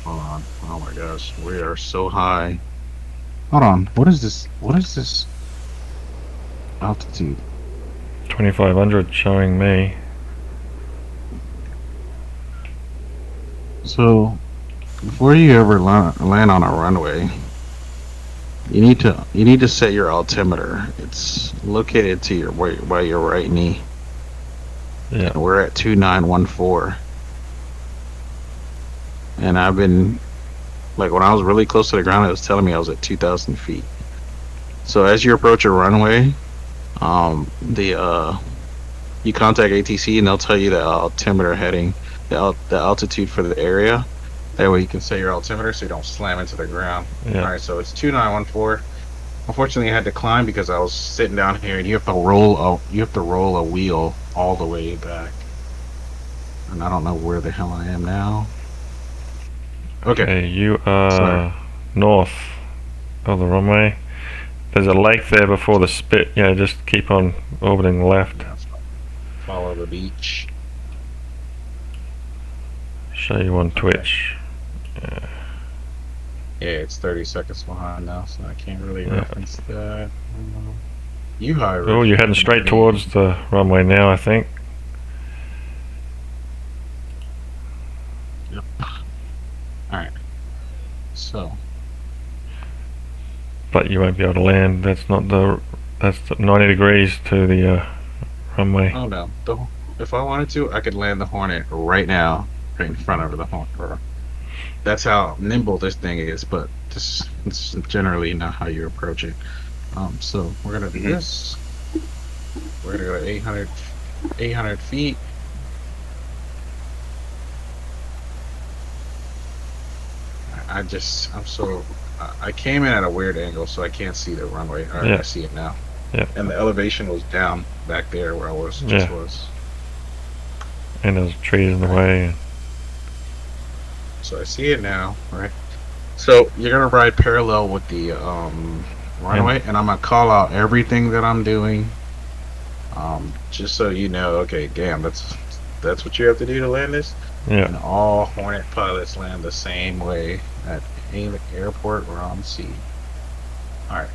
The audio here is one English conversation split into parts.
Hold on. Oh my gosh, we are so high. Hold on. What is this? What is this altitude? 2,500 showing me. So before you ever land on a runway, you need to set your altimeter. It's located to your by your right knee, Yeah. and we're at 2914. And I've been like when I was really close to the ground, it was telling me I was at 2,000 feet. So as you approach a runway, the you contact ATC and they'll tell you the altimeter heading, the altitude for the area. That way you can set your altimeter so you don't slam into the ground. Yeah. All right, so it's 2914. Unfortunately, I had to climb because I was sitting down here, and you have to roll a wheel all the way back. And I don't know where the hell I am now. Okay, Okay, you sorry. are north of the runway. There's a lake there before the spit. Yeah, just keep on orbiting left. Yeah, follow the beach. Show you on Okay. Twitch. Yeah. Yeah, it's 30 seconds behind now, so I can't really Yeah. reference that. You, however, Oh, if you're you heading happen to straight be. towards the runway now, I think. Yep. All right. So, But you won't be able to land. That's the 90 degrees to the runway. oh no, if I wanted to, I could land the Hornet right now, right in front of the Hornet. That's how nimble this thing is, but this is generally not how you approach it. So we're gonna do this. We're gonna go to 800 feet. I'm so, I came in at a weird angle, so I can't see the runway. All right, I Yeah. see it now. Yeah. And the elevation was down back there where I was, just Yeah. was. And there's trees in the All right, way. so I see it now, right? So you're gonna ride parallel with the And runway, and I'm gonna call out everything that I'm doing. Just so you know, okay, damn, that's what you have to do to land this. yeah. And all Hornet pilots land the same way at any airport or on sea. All right,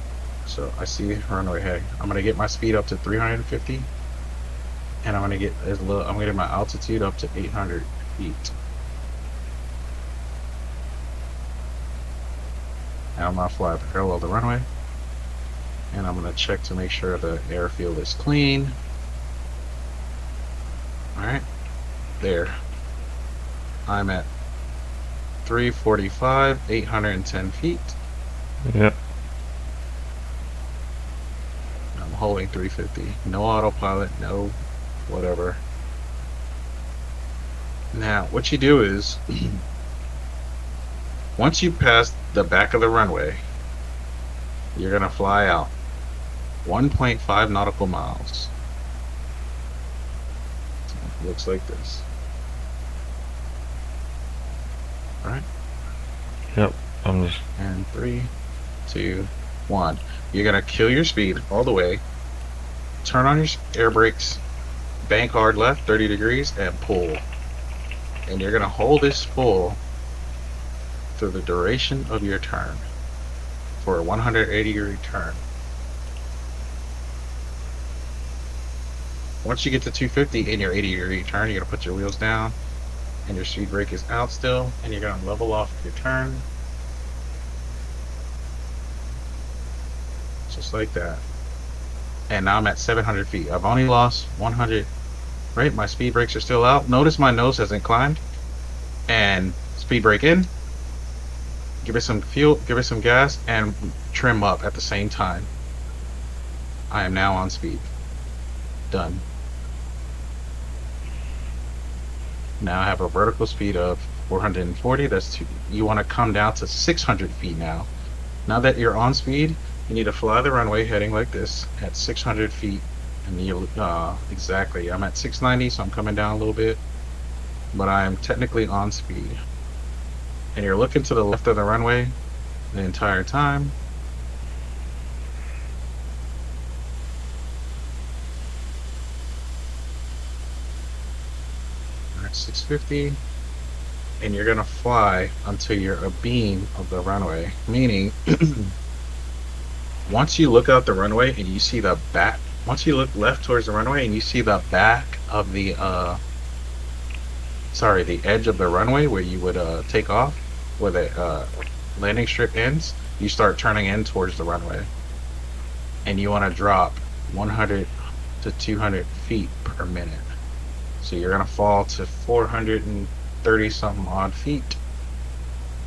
so I see runway heading. I'm gonna get my speed up to 350, and I'm gonna get my altitude up to 800 feet. And I'm gonna fly parallel the runway, and I'm gonna check to make sure the airfield is clean. All right, there. I'm at 345, 810 feet. Yeah. I'm holding 350. No autopilot, no whatever. Now, what you do is, once you pass the back of the runway, you're going to fly out 1.5 nautical miles. So it looks like this. All right. Yep. I'm just. And 3, 2, 1. You're going to kill your speed all the way. Turn on your air brakes. Bank hard left, 30 degrees, and pull. And you're going to hold this pull through the duration of your turn for a 180-degree turn. Once you get to 250 in your 80-degree turn, you're going to put your wheels down, and your speed brake is out still, and you're going to level off your turn. Just like that. And now I'm at 700 feet. I've only lost 100. Right, my speed brakes are still out. Notice my nose hasn't climbed. And speed brake in. Give it some fuel, give it some gas, and trim up at the same time. I am now on speed. Done. Now I have a vertical speed of 440. You want to come down to 600 feet now. Now that you're on speed, you need to fly the runway heading like this at 600 feet. And you exactly, I'm at 690, so I'm coming down a little bit, but I'm technically on speed. And you're looking to the left of the runway the entire time. All right, 650. and you're gonna fly until you're abeam of the runway. Meaning, once you look out the runway and you see the back, once you look left towards the runway and you see the back of the sorry, the edge of the runway where you would take off, where the landing strip ends, you start turning in towards the runway, and you want to drop 100 to 200 feet per minute. So you're gonna fall to 430 something odd feet,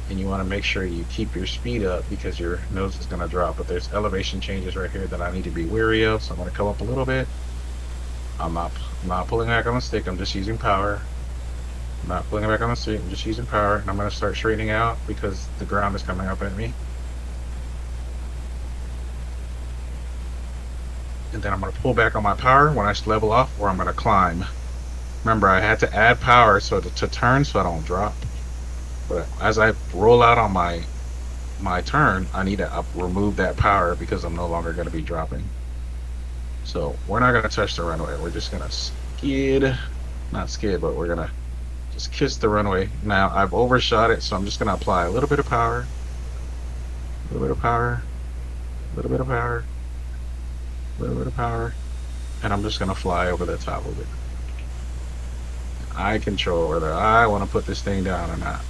and you want to make sure you keep your speed up because your nose is gonna drop. But there's elevation changes right here that I need to be wary of, so I'm gonna come up a little bit. I'm not pulling back on the stick. I'm just using power. I'm not pulling it back on the stick. I'm just using power, and I'm gonna start straightening out because the ground is coming up at me. And then I'm gonna pull back on my power when I level off, or I'm gonna climb. Remember, I had to add power so to turn so I don't drop. But as I roll out on my turn, I need to remove that power because I'm no longer gonna be dropping. So we're not gonna touch the runway. We're just gonna skid, not skid, but we're gonna just kiss the runway. Now I've overshot it, so I'm just gonna apply a little bit of power, a little bit of power, a little bit of power, a little bit of power, and I'm just gonna fly over the top of it. I control whether I want to put this thing down or not.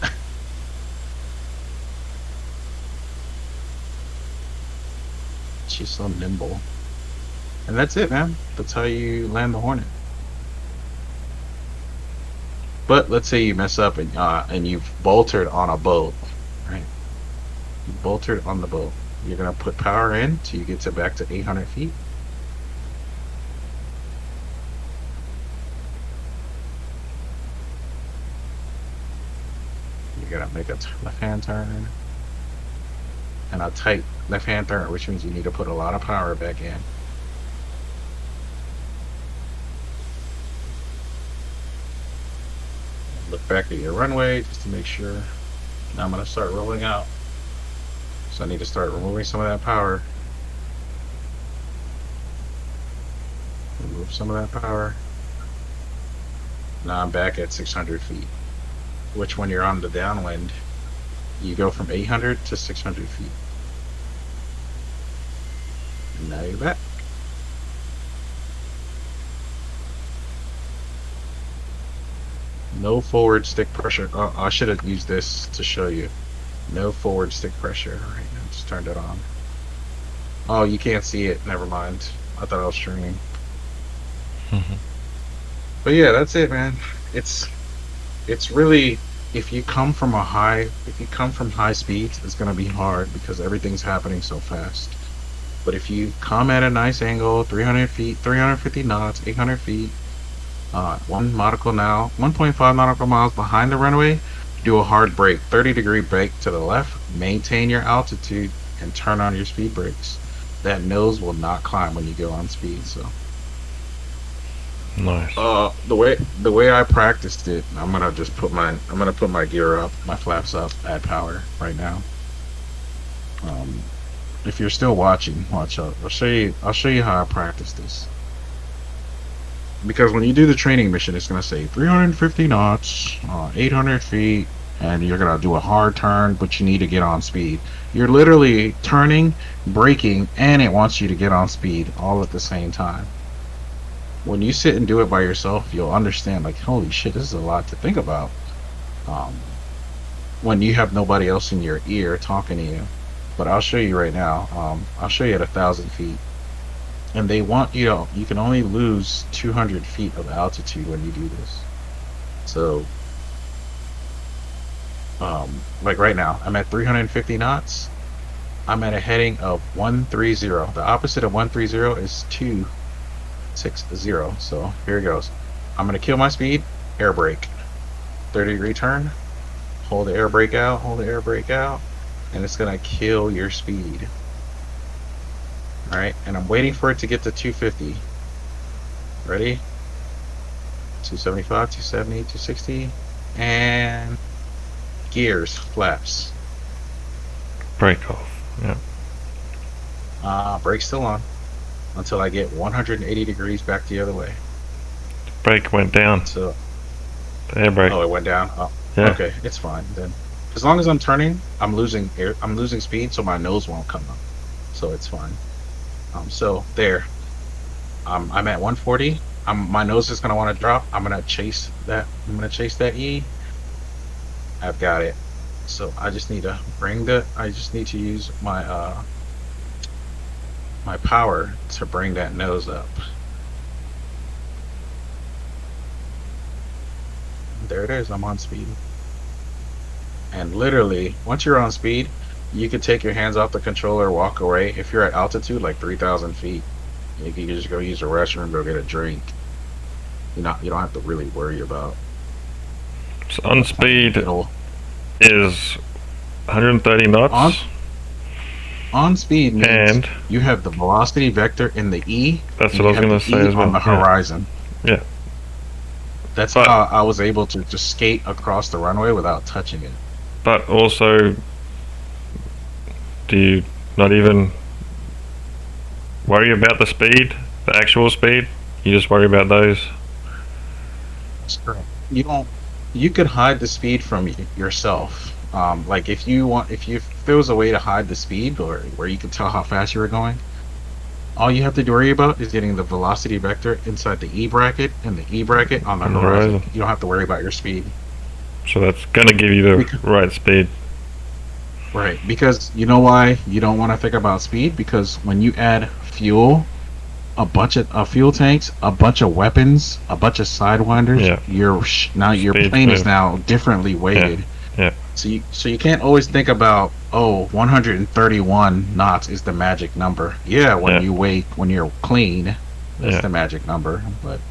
She's so nimble. And that's it, man. That's how you land the Hornet. But let's say you mess up and you've boltered on a boat, right? You boltered on the boat. You're gonna put power in till you get to back to 800 feet. You're gonna make a left-hand turn and a tight left-hand turn, which means you need to put a lot of power back in. Look back at your runway just to make sure. Now I'm gonna start rolling out. So I need to start removing some of that power. Remove some of that power. Now I'm back at 600 feet. Which when you're on the downwind, you go from 800 to 600 feet. And now you're back. No forward stick pressure. Oh, I should have used this to show you. No forward stick pressure. All right, I just turned it on. Oh, you can't see it. Never mind. I thought I was streaming. But yeah, that's it, man. It's really, if you come from high speeds, it's gonna be hard because everything's happening so fast. But if you come at a nice angle, 300 feet, 350 knots, 800 feet, 1.5 nautical miles behind the runway, do a hard brake, 30-degree brake to the left, maintain your altitude, and turn on your speed brakes. That nose will not climb when you go on speed. So, Nice. the way I practiced it, I'm gonna put my gear up, my flaps up, add power right now. If you're still watching, watch out. I'll show you how I practice this. Because when you do the training mission, it's gonna say 350 knots, 800 feet, and you're gonna do a hard turn, but you need to get on speed. You're literally turning, braking, and it wants you to get on speed all at the same time. When you sit and do it by yourself, you'll understand, like, holy shit, this is a lot to think about. When you have nobody else in your ear talking to you. But I'll show you right now. I'll show you at 1,000 feet. And they want you can only lose 200 feet of altitude when you do this. So, like right now, I'm at 350 knots. I'm at a heading of 130. The opposite of 130 is 260. So here it goes. I'm gonna kill my speed, air brake, 30-degree turn, hold the air brake out, and it's gonna kill your speed. Alright, and I'm waiting for it to get to 250. Ready? 275, 270, 260, and gears, flaps. Break off. Yeah. Brake still on until I get 180 degrees back the other way. Brake went down. So, The air brake. oh, it went down. Oh, Yeah. Okay, it's fine then. As long as I'm turning, I'm losing air. I'm losing speed, so my nose won't come up. So it's fine. So there. I'm at 140. My nose is gonna want to drop. I'm gonna chase that. I'm gonna chase that E. I've got it. So I just need to bring the. I just need to use my power to bring that nose up. There it is. I'm on speed. And literally, once you're on speed, you can take your hands off the controller, walk away. If you're at altitude, like 3,000 feet, you can just go use the restroom, go get a drink. You don't have to really worry about. So on speed It'll is 130 knots. on speed means And you have the velocity vector in the E. that's and what I was you have going the to say E as well. on the horizon. Yeah. That's But- how I was able to just skate across the runway without touching it. But also, do you not even worry about the speed, the actual speed? You just worry about those? That's correct. You don't. You could hide the speed from yourself. Like if there was a way to hide the speed or where you could tell how fast you were going, all you have to worry about is getting the velocity vector inside the E bracket and the E bracket on the On the horizon. horizon. You don't have to worry about your speed. So that's going to give you the Because- right speed. Right, because you know why you don't want to think about speed? Because when you add fuel, a bunch of fuel tanks, a bunch of weapons, a bunch of sidewinders, Yeah. your Speed's plane is moved. now differently weighted. Yeah. So you can't always think about 131 knots is the magic number. Yeah, when you're clean, that's Yeah. the magic number. But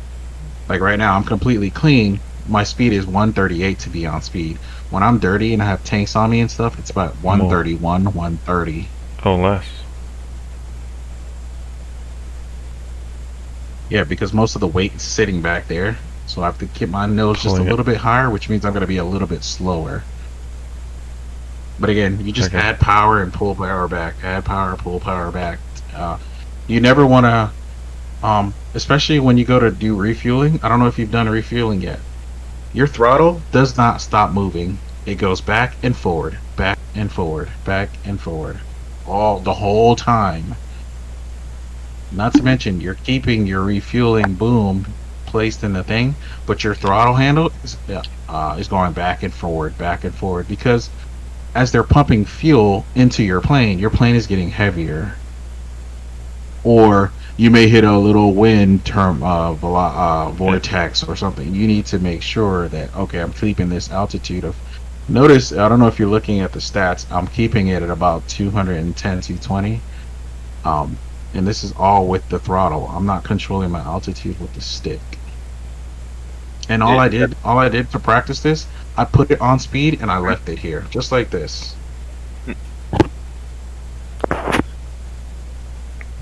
like right now, I'm completely clean. My speed is 138 to be on speed. When I'm dirty and I have tanks on me and stuff, it's about 131, 130. Oh, less. Yeah, because most of the weight is sitting back there. So I have to keep my nose just a Pulling it. little bit higher, which means I'm going to be a little bit slower. But again, you just Okay. add power and pull power back. Add power, pull power back. You never want to, especially when you go to do refueling. I don't know if you've done refueling yet. Your throttle does not stop moving. It goes back and forward, back and forward, back and forward, the whole time. Not to mention, you're keeping your refueling boom placed in the thing, but your throttle handle is going back and forward because as they're pumping fuel into your plane is getting heavier. Or you may hit a little wind vortex or something. You need to make sure that, okay, I'm keeping this altitude of. Notice, I don't know if you're looking at the stats, I'm keeping it at about 210, 220. And this is all with the throttle. I'm not controlling my altitude with the stick. And all I did to practice this, I put it on speed and I left it here, just like this.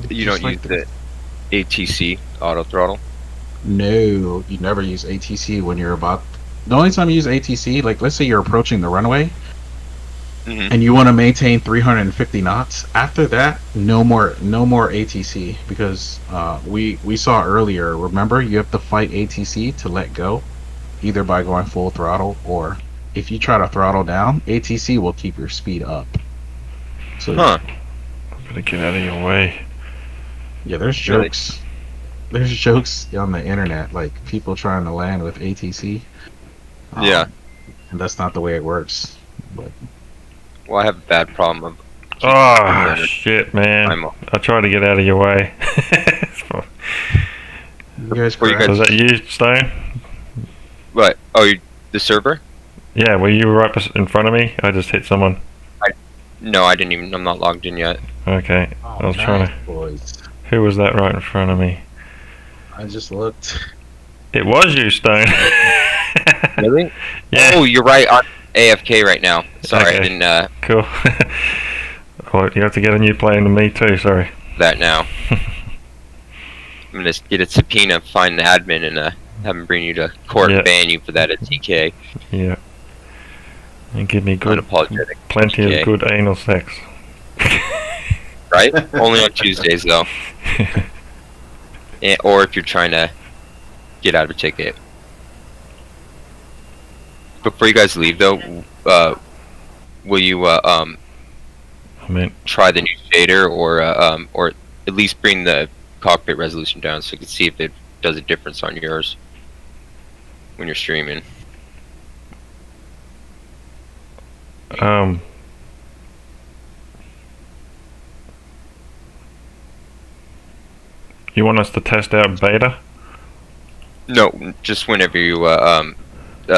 You Just don't like use the ATC auto throttle? No, you never use ATC when you're about. The only time you use ATC, like let's say you're approaching the runway, Mhm. and you want to maintain 350 knots. After that, no more ATC because we saw earlier. Remember, you have to fight ATC to let go, either by going full throttle or if you try to throttle down, ATC will keep your speed up. So Huh. Gotta get out of your way. yeah, there's Really? jokes. There's jokes on the internet, like people trying to land with ATC. Yeah. And that's not the way it works. But Well, I have a bad problem of Oh, Yeah. shit, man. I'm I tried to get out of your way. you guys Were you correct? Was that you, Stone? what? Oh, the server? Yeah, were you right in front of me? I just hit someone. No, I didn't even. I'm not logged in yet. Okay. Oh, I was trying to. boys. Who was that right in front of me? I just looked. It was you, Stone. Really? Yeah. Oh, you're right. I'm AFK right now. Sorry, Okay. I didn't Cool. Well, you have to get a new plane to me too. Sorry. that now. I'm gonna get a subpoena, find the admin, and have him bring you to court Yeah. and ban you for that at TK. Yeah. And give me good, Unapologetic. plenty TK. of good anal sex. Right? Only on Tuesdays though. Or if you're trying to get out of a ticket. before you guys leave though, will you I mean, try the new shader or at least bring the cockpit resolution down so you can see if it does a difference on yours when you're streaming? You want us to test out beta? No, just whenever you